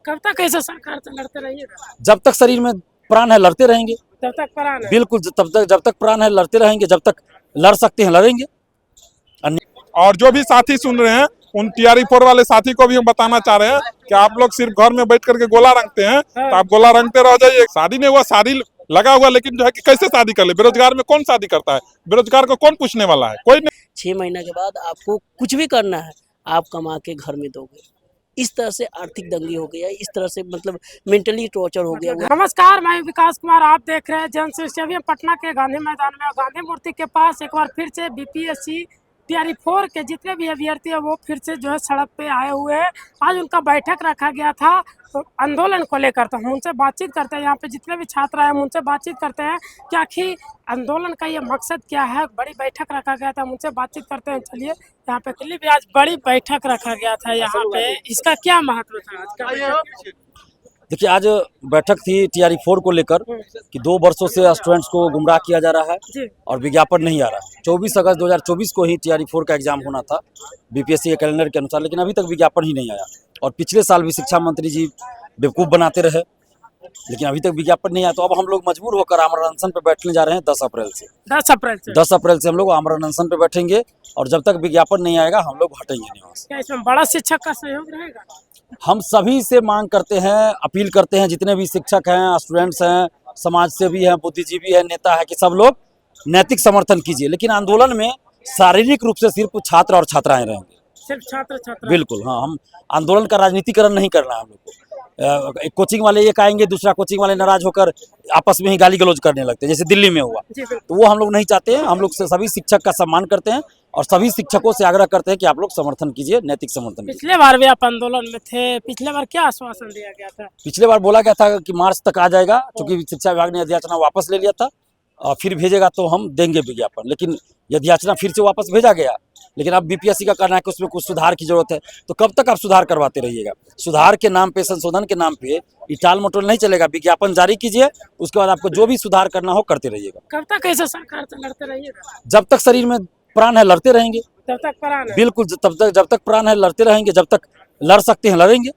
कब तक ऐसे सरकार से लड़ते रहिएगा? जब तक शरीर में प्राण है लड़ते रहेंगे। जब तक प्राण है। बिल्कुल, जब तक प्राण है लड़ते रहेंगे, जब तक लड़ सकते हैं लड़ेंगे। और जो भी साथी सुन रहे हैं उन TRE-4 वाले साथी को भी हम बताना चाह रहे हैं कि आप लोग सिर्फ घर में बैठ करके गोला रंगते हैं तो आप गोला रंगते रह जाइए। शादी नहीं हुआ, शादी लगा हुआ, लेकिन जो है कि कैसे शादी कर ले? बेरोजगार में कौन शादी करता है? बेरोजगार को कौन पूछने वाला है? कोई नहीं। 6 महीने के बाद आपको कुछ भी करना है, आप कमा के घर में दोगे। इस तरह से आर्थिक दंगी हो गया, इस तरह से मतलब मेंटली टॉर्चर हो गया। नमस्कार, मैं विकास कुमार, आप देख रहे हैं जन स्टेडियम पटना के गांधी मैदान में। गांधी मूर्ति के पास एक बार फिर से BPSC TRE-4 के जितने भी अभ्यर्थी है वो फिर से जो है सड़क पे आए हुए हैं। आज उनका बैठक रखा गया था तो आंदोलन को लेकर। तो हम उनसे बातचीत करते हैं, यहाँ पे जितने भी छात्र आए हम उनसे बातचीत करते हैं कि आखिर आंदोलन का ये मकसद क्या है। बड़ी बैठक रखा गया था, हम उनसे बातचीत करते हैं। चलिए, यहाँ पे दिल्ली भी आज बड़ी बैठक रखा गया था यहाँ पे, इसका क्या महत्व था आज का? देखिए, आज बैठक थी TRE-4 को लेकर कि 2 वर्षों से स्टूडेंट्स को गुमराह किया जा रहा है और विज्ञापन नहीं आ रहा। 24 अगस्त 2024 को ही TRE-4 का एग्जाम होना था BPSC के कैलेंडर के अनुसार, लेकिन अभी तक विज्ञापन ही नहीं आया। और पिछले साल भी शिक्षा मंत्री जी बेवकूफ़ बनाते रहे, लेकिन अभी तक विज्ञापन नहीं आया। तो अब हम लोग मजबूर होकर आमरण अनशन पे बैठने जा रहे हैं 10 अप्रैल से। 10 अप्रैल से हम लोग आमरण अनशन पे बैठेंगे और जब तक विज्ञापन नहीं आएगा हम लोग हटेंगे नहीं वहाँ से। क्या इसमें बड़ा शिक्षक का सहयोग रहेगा? हम सभी से मांग करते हैं, अपील करते हैं, जितने भी शिक्षक हैं, स्टूडेंट्स हैं, समाज सेवी हैं, बुद्धिजीवी हैं, नेता है, कि सब लोग नैतिक समर्थन कीजिए। लेकिन आंदोलन में शारीरिक रूप से सिर्फ छात्र और छात्राएं रहेंगे, सिर्फ छात्र। बिल्कुल, हाँ। हम आंदोलन का राजनीतिकरण नहीं करना है हम लोग को। एक कोचिंग वाले एक आएंगे, दूसरा कोचिंग वाले नाराज होकर आपस में ही गाली गलौज करने लगते हैं, जैसे दिल्ली में हुआ। तो वो हम लोग नहीं चाहते हैं। हम लोग सभी शिक्षक का सम्मान करते हैं और सभी शिक्षकों से आग्रह करते हैं कि आप लोग समर्थन कीजिए, नैतिक समर्थन कीजिए। पिछले बार भी आप आंदोलन में थे, पिछले बार क्या आश्वासन दिया गया था? पिछले बार बोला गया था कि मार्च तक आ जाएगा, क्योंकि शिक्षा विभाग ने याचना वापस ले लिया था और फिर भेजेगा तो हम देंगे विज्ञापन। लेकिन याचना फिर से वापस भेजा गया। लेकिन अब BPSC का कहना है कि उसमें कुछ सुधार की जरूरत है। तो कब तक आप सुधार करवाते रहिएगा? सुधार के नाम पे, संशोधन के नाम पे टाल मटोल नहीं चलेगा। विज्ञापन जारी कीजिए, उसके बाद आपको जो भी सुधार करना हो करते रहिएगा। कब तक ऐसे सरकार से लड़ते रहिएगा? जब तक शरीर में प्राण है लड़ते रहेंगे। जब तक प्राण है। बिल्कुल, जब तक प्राण है लड़ते रहेंगे, जब तक लड़ सकते हैं लड़ेंगे।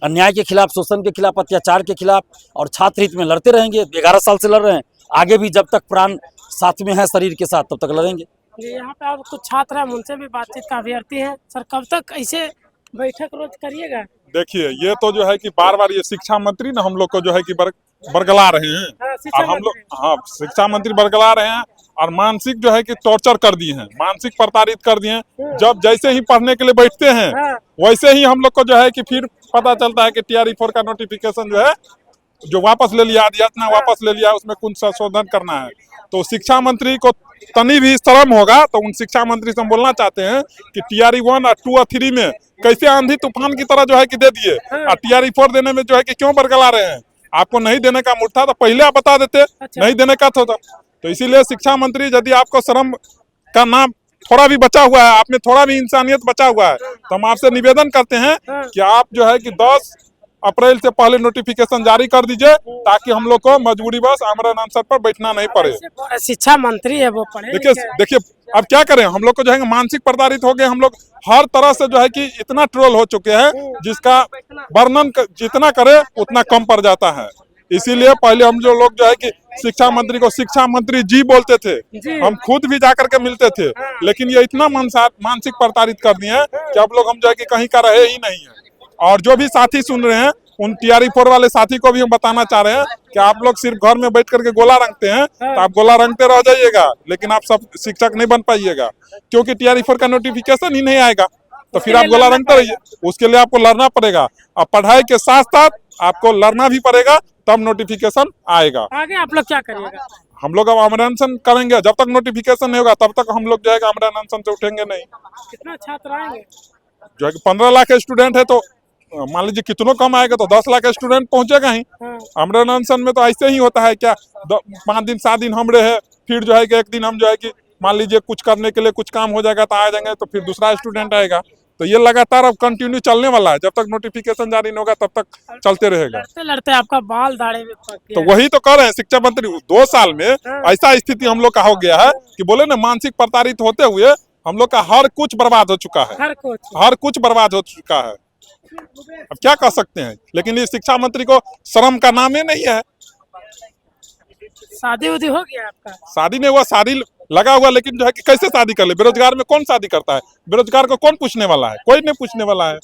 अन्याय के खिलाफ, शोषण के खिलाफ, अत्याचार के खिलाफ और छात्र हित में लड़ते रहेंगे। 11 साल से लड़ रहे हैं, आगे भी जब तक प्राण साथ में है शरीर के साथ तब तक लड़ेंगे। यहाँ पे और कुछ छात्र हैं, उनसे भी बातचीत का अभ्यर्थी है। सर, कब तक ऐसे बैठक रोज करिएगा? देखिए, ये तो जो है कि बार बार ये शिक्षा मंत्री ना हम लोग को जो है कि बरगला रहे हैं। और हम लोग, हाँ, शिक्षा मंत्री बरगला रहे हैं और मानसिक जो है कि टॉर्चर कर दिए हैं, मानसिक प्रताड़ित कर दिए हैं। जब जैसे ही पढ़ने के लिए बैठते हैं वैसे ही हम लोग को जो है कि फिर पता चलता है कि TRE-4 का नोटिफिकेशन जो है जो वापस ले लिया, याचना वापस ले लिया, उसमें कुछ संशोधन करना है। तो शिक्षा मंत्री को तनी भी शर्म होगा तो उन शिक्षा मंत्री से हम बोलना चाहते हैं कि TRE-1 और 2 और 3 में कैसे आंधी तूफान की तरह जो है कि दे दिए, और TRE-4 देने में जो है कि क्यों बरगला रहे हैं? आपको नहीं देने का मूड था तो पहले आप बता देते। नहीं देने का था तो इसीलिए शिक्षा मंत्री, यदि आपको शर्म का नाम थोड़ा भी बचा हुआ है, आप में थोड़ा भी इंसानियत बचा हुआ है, तो हम आपसे निवेदन करते हैं कि आप जो है कि 10 अप्रैल से पहले नोटिफिकेशन जारी कर दीजिए, ताकि हम लोग को मजबूरी बस आमरण अनशन पर बैठना नहीं पड़े। शिक्षा मंत्री है वो, पढ़े देखिए अब क्या करें, हम लोग को जो है मानसिक प्रताड़ित हो गए। हम लोग हर तरह से जो है कि इतना ट्रोल हो चुके हैं, जिसका वर्णन जितना करे उतना कम पड़ जाता है। इसीलिए पहले हम जो लोग जो है कि शिक्षा मंत्री को शिक्षा मंत्री जी बोलते थे, हम खुद भी जाकर के मिलते थे, लेकिन ये इतना मानसिक प्रताड़ित कर दिए हैं कि अब लोग हम जो है कि कहीं का रहे ही नहीं है। और जो भी साथी सुन रहे हैं उन TRE-4 वाले साथी को भी हम बताना चाह रहे हैं कि आप लोग सिर्फ घर में बैठ करके गोला रंगते हैं तो आप गोला रंगते रह जाइएगा, लेकिन आप सब शिक्षक नहीं बन पाइएगा, क्योंकि TRE-4 का नोटिफिकेशन ही नहीं आएगा। तो फिर आप गोला रंगते रहिए, उसके लिए आपको लड़ना पड़ेगा और पढ़ाई के साथ साथ आपको लड़ना भी पड़ेगा, तब नोटिफिकेशन आएगा। आगे आप लोग क्या करिएगा? हम लोग अब आमरण अनशन करेंगे, जब तक नोटिफिकेशन नहीं होगा तब तक हम लोग जो है आमरण अनशन से उठेंगे नहीं। कितना छात्र आएंगे? जो है 15 लाख स्टूडेंट है, तो मान लीजिए कितनों कम आएगा तो 10 लाख स्टूडेंट पहुंचेगा ही। आमरण अनशन में तो ऐसे ही होता है क्या, 5 दिन 7 दिन हम रहे, फिर जो है कि एक दिन हम जो है कि मान लीजिए कुछ करने के लिए कुछ काम हो जाएगा तो आ जाएंगे, तो फिर दूसरा स्टूडेंट आएगा। तो ये लगातार अब कंटिन्यू चलने वाला है, जब तक नोटिफिकेशन जारी नहीं होगा तब तक चलते रहेगा। लड़ते लड़ते आपका बाल दाढ़ी में पक गया। तो वही तो कर रहे हैं शिक्षा मंत्री। 2 साल में ऐसा स्थिति हम लोग का हो गया है कि बोले ना, मानसिक प्रताड़ित होते हुए हम लोग का हर कुछ बर्बाद हो चुका है, हर कुछ बर्बाद हो चुका है। अब क्या कह सकते हैं, लेकिन ये शिक्षा मंत्री को शर्म का नाम ही नहीं है। शादी उदी हो गया आपका? शादी नहीं हुआ, शादी लगा हुआ, लेकिन जो है कि कैसे शादी कर ले, बेरोजगार में कौन शादी करता है? बेरोजगार को कौन पूछने वाला है? कोई नहीं पूछने वाला है।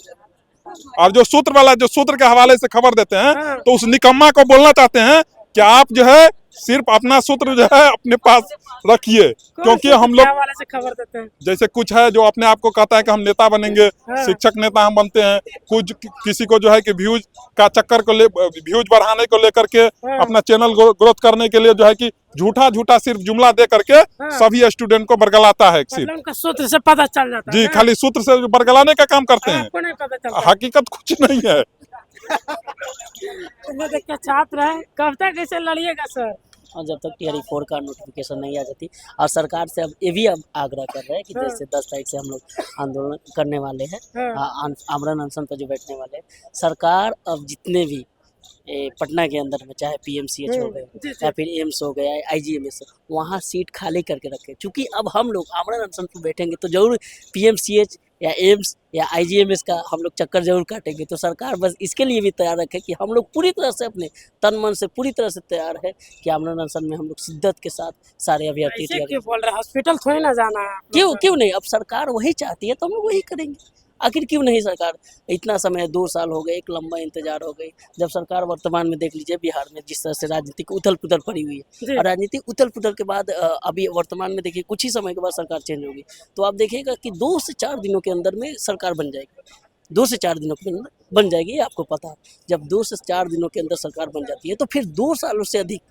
और जो सूत्र के हवाले से खबर देते हैं, हाँ। तो उस निकम्मा को बोलना चाहते हैं कि आप जो है सिर्फ अपना सूत्र जो है अपने पास रखिए, क्योंकि हम लोग वाले से खबर देते हैं। जैसे कुछ है जो अपने आप को कहता है कि हम नेता बनेंगे, हाँ। शिक्षक नेता हम बनते हैं, कुछ किसी को जो है कि व्यूज का चक्कर को व्यूज बढ़ाने को लेकर के हाँ। अपना चैनल ग्रोथ करने के लिए जो है कि झूठा सिर्फ जुमला दे करके हाँ। सभी स्टूडेंट को बरगलाता है। सिर्फ मतलब उनका सूत्र से पता चल जाता है जी, ना? खाली सूत्र से बरगलाने का काम करते हैं, आपको नहीं पता चलता? हकीकत कुछ नहीं है। तो देखिए छात्र है, कब तक कैसे लड़िएगा सर? और जब तक टीआरई 4 का नोटिफिकेशन नहीं आ जाती, और सरकार से अब ये भी अब आग्रह कर रहे हैं कि हाँ। जैसे 10 तारीख से हम लोग आंदोलन करने वाले हैं, हाँ। आमरण अनशन पर जो बैठने वाले हैं, सरकार अब जितने भी पटना के अंदर में चाहे पीएमसीएच हो गए जी, जी। या फिर एम्स हो गया, आईजीएमएस, वहाँ सीट खाली करके रखे, क्योंकि अब हम लोग आमरण अनशन पर बैठेंगे तो जरूर पीएमसीएच या एम्स या आईजीएमएस का हम लोग चक्कर जरूर काटेंगे। तो सरकार बस इसके लिए भी तैयार रखे कि हम लोग पूरी तरह से अपने तन मन से पूरी तरह से तैयार है कि आमरण अनशन में हम लोग शिद्दत के साथ सारे अभ्यर्थी ऐसे तैयार। क्यों बोल रहे हैं? हॉस्पिटल थोड़ी ना जाना है आप लोग को। क्यों नहीं, अब सरकार वही चाहती है तो हम लोग वही करेंगे। आखिर क्यों नहीं? सरकार इतना समय 2 साल हो गए, एक लंबा इंतजार हो गई। जब सरकार वर्तमान में देख लीजिए बिहार में जिस तरह से राजनीतिक उथल पुथल पड़ी हुई जी। है, और राजनीतिक उथल पुथल के बाद अभी वर्तमान में देखिए कुछ ही समय के बाद सरकार चेंज होगी, तो आप देखिएगा कि 2 से 4 दिनों के अंदर में सरकार बन जाएगी। 2 से 4 दिनों के अंदर बन जाएगी, ये आपको पता है। जब 2 से 4 दिनों के अंदर सरकार बन जाती है तो फिर 2 सालों से अधिक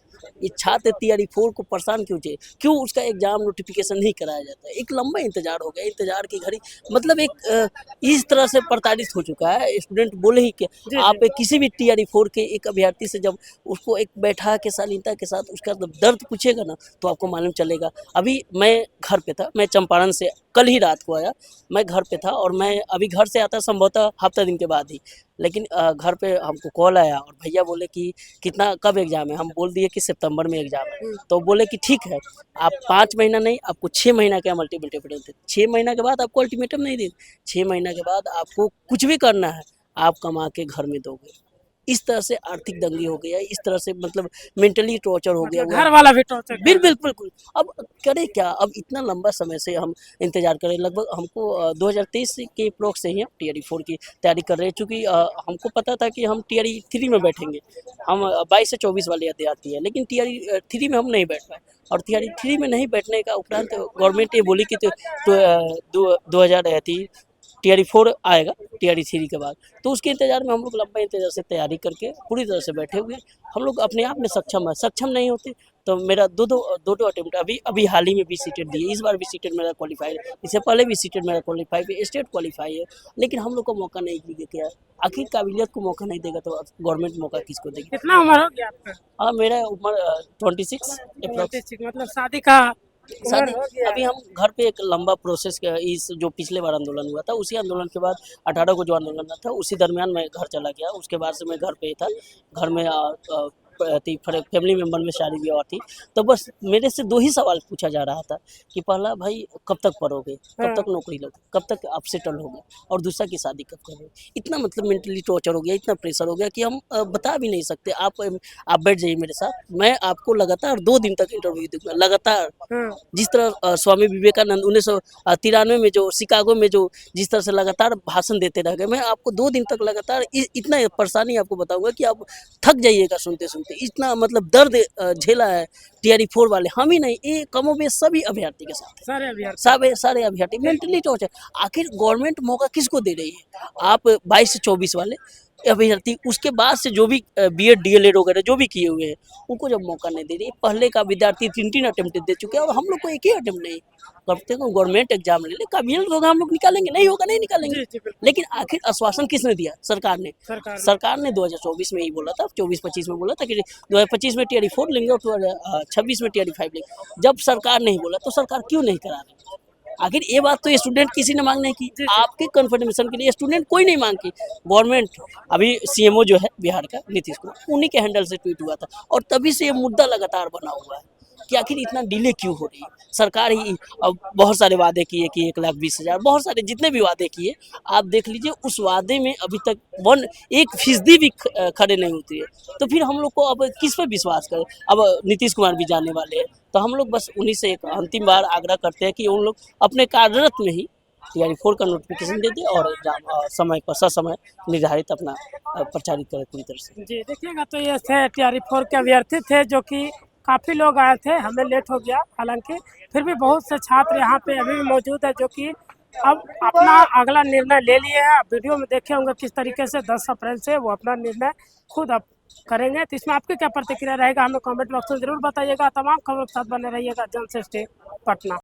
ये छात्र टीआरई 4 को परेशान क्यों उसका एग्जाम नोटिफिकेशन नहीं कराया जाता है? एक लंबा इंतजार हो गया, इंतजार की घड़ी मतलब एक इस तरह से प्रताड़ित हो चुका है स्टूडेंट। बोले ही कि जी। आप किसी भी टीआरई 4 के एक अभ्यर्थी से जब उसको एक बैठा के शालीनता के साथ उसका दर्द पूछेगा ना, तो आपको मालूम चलेगा। अभी मैं घर पे था, मैं चंपारण से कल ही रात को आया, मैं घर पे था, और मैं अभी घर से आता संभवतः हफ्ता दिन के बाद ही, लेकिन घर पे हमको कॉल आया और भैया बोले कि कितना कब एग्ज़ाम है? हम बोल दिए कि सितंबर में एग्ज़ाम है। तो बोले कि ठीक है, आप 5 महीना नहीं, आपको 6 महीना का अल्टीमेटम देते, 6 महीना के बाद आपको अल्टीमेटम नहीं देते, 6 महीना के बाद आपको कुछ भी करना है आप कमा के घर में दोगे। इस तरह से आर्थिक दंगी हो गया, इस तरह से मतलब मेंटली टॉर्चर हो गया। घर वाला भी टॉर्चर बिल्कुल। अब करें क्या? अब इतना लंबा समय से हम इंतजार करें, लगभग हमको 2023 के अप्रोक्स से ही हम टीआरई 4 की तैयारी कर रहे हैं, क्योंकि हमको पता था कि हम टीआरई 3 में बैठेंगे। हम 22 से 24 वाले विद्यार्थी हैं, लेकिन टीआरई 3 में हम नहीं बैठ पाए, और टीआरई 3 में नहीं बैठने का उपरांत गवर्नमेंट ये बोली कि 2030 टीआरई 4 आएगा टीआरई 3 के बाद, तो उसके इंतजार में हम लोग लंबा इंतजार से तैयारी करके पूरी तरह से बैठे हुए। हम लोग अपने आप में सक्षम नहीं होते तो मेरा दो अटेम्प्ट अभी हाल ही में भी सीटेट दिए, इस बार भी सीटेट मेरा क्वालिफाई है, इससे पहले भी सीटेट मेरा क्वालिफाई है, स्टेट क्वालिफाई है, लेकिन हम लोग को मौका नहीं देगा। आखिर काबिलियत को मौका नहीं देगा तो गवर्नमेंट मौका किसको देगी? कितना उम्र हो गया आपका? हाँ, मेरा उम्र 26 मतलब शादी का शादी उम्र हो गया। अभी हम घर पे एक लंबा प्रोसेस इस जो पिछले बार आंदोलन हुआ था, उसी आंदोलन के बाद 18 को जो आंदोलन था उसी दरमियान मैं घर चला गया। उसके बाद से मैं घर पे ही था, घर में फैमिली मेम्बर में शादी ब्याह थी, तो बस मेरे से 2 ही सवाल पूछा जा रहा था कि पहला, भाई कब तक पढ़ोगे, कब तक नौकरी लोगे, कब तक आप सेटल होगे, और दूसरा की शादी कब करोगे। इतना मतलब मेंटली टॉर्चर हो गया, इतना प्रेशर हो गया कि हम बता भी नहीं सकते। आप बैठ जाइए मेरे साथ, मैं आपको लगातार 2 दिन तक इंटरव्यू दूंगा लगातार। जिस तरह स्वामी विवेकानंद 1993 में जो शिकागो में जो जिस तरह से लगातार भाषण देते रह गए, मैं आपको 2 दिन तक लगातार इतना परेशानी आपको बताऊंगा कि आप थक जाइएगा सुनते सुनते। इतना मतलब दर्द झेला है टीआरई 4 वाले, हम ही नहीं, ये कमोबेश सभी अभ्यर्थी के साथ सारे अभ्यर्थी मेंटली टॉर्चर। आखिर गवर्नमेंट मौका किसको दे रही है? आप 22 से 24 वाले अभ्यर्थी, उसके बाद से जो भी बीएड डीएलएड वगैरह जो भी किए हुए हैं, उनको जब मौका नहीं दे रही। पहले का विद्यार्थी 3 अटेम्प्ट दे चुके हैं और हम लोग को एक ही अटेम्प्ट नहीं करते हैं। गवर्नमेंट एग्जाम ले ले, काबिलियत होगा हम लोग निकालेंगे, नहीं होगा नहीं निकालेंगे। लेकिन आखिर आश्वासन किसने दिया? सरकार ने 2024 में ही बोला था, 24-25 में बोला था कि 2025 में टीआरई 4 लेंगे और 2026 में टीआरई 5 लेंगे। जब सरकार नहीं बोला तो सरकार क्यों नहीं करा रही? आखिर ये बात तो स्टूडेंट किसी ने मांग नहीं की। आपके कन्फर्मेशन के लिए स्टूडेंट कोई नहीं मांग की। गवर्नमेंट अभी सीएमओ जो है बिहार का नीतीश कुमार, उन्हीं के हैंडल से ट्वीट हुआ था, और तभी से ये मुद्दा लगातार बना हुआ है। कि आखिर इतना डिले क्यों हो रही है। सरकार ही अब बहुत सारे वादे किए कि 1,20,000, बहुत सारे जितने भी वादे किए, आप देख लीजिए उस वादे में अभी तक 1% भी खड़े नहीं उतरे। तो फिर हम लोग को अब किस पे विश्वास करें। अब नीतीश कुमार भी जाने वाले हैं, तो हम लोग बस उन्हीं से एक अंतिम बार आग्रह करते हैं कि उन लोग अपने कार्यरत में ही TRE-4 का नोटिफिकेशन दे दे और समय पर ससमय निर्धारित अपना प्रचारित करें पूरी तरह से। जी देखिएगा, तो ये थे TRE-4 के अभ्यर्थी थे, जो कि काफ़ी लोग आए थे, हमें लेट हो गया, हालांकि फिर भी बहुत से छात्र यहाँ पे अभी भी मौजूद है, जो कि अब अपना अगला निर्णय ले लिए हैं। आप वीडियो में देखे होंगे किस तरीके से 10 अप्रैल से वो अपना निर्णय खुद अब करेंगे। तो इसमें आपकी क्या प्रतिक्रिया रहेगा, हमें कमेंट बॉक्स में जरूर बताइएगा। तमाम खबरों के साथ बने रहिएगा जनश्रेष्ठ पटना।